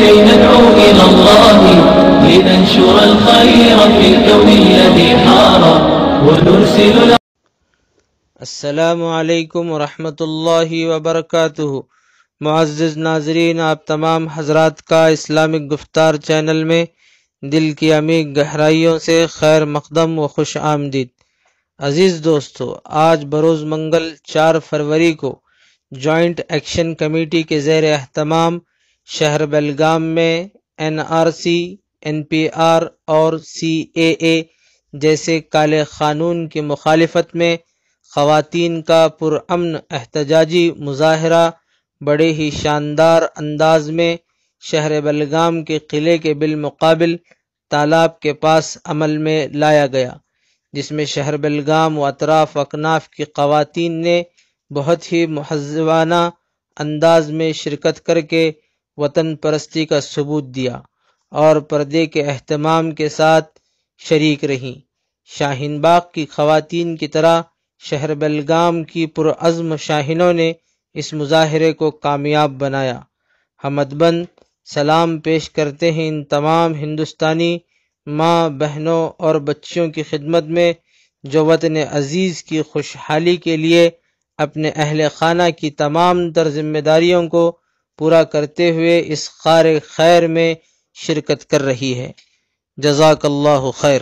كي ندعو إلى الله لننشر الخير في الكون الذي حار ونرسل. السلام علیکم ورحمۃ اللہ وبرکاتہ۔ معزز ناظرین، آپ تمام حضرات کا اسلامک گفتار چینل میں دل کی عمیق گہرائیوں سے خیر مقدم و خوش آمدید۔ عزیز دوستو، آج بروز منگل 4 فروری کو جوائنٹ ایکشن کمیٹی کے زیر اہتمام شہر بیلگام میں NRC، NPR اور CAA جیسے کالے قانون کی مخالفت میں خواتین کا پرامن احتجاجی مظاہرہ بڑے ہی شاندار انداز میں شہر بیلگام کے قلعے کے بالمقابل تالاب کے پاس عمل میں لایا گیا، جس میں شہر بیلگام و اطراف اکناف کی خواتین نے بہت ہی مہذبانہ انداز میں شرکت کر کے وطن پرستی کا ثبوت دیا اور پردے کے اہتمام کے ساتھ شریک رہیں۔ شاہین باغ کی خواتین کی طرح شہر بیلگام کی پرعزم شاہینوں نے اس مظاہرے کو کامیاب بنایا۔ ہم ادباً سلام پیش کرتے ہیں ان تمام ہندوستانی ماں، بہنوں اور بچیوں کی خدمت میں جو وطن عزیز کی خوشحالی کے لیے اپنے اہل خانہ کی تمام تر ذمہ داریوں کو پورا کرتے ہوئے اس کار خیر میں شرکت کر رہی ہے۔ جزاک اللہ خیر۔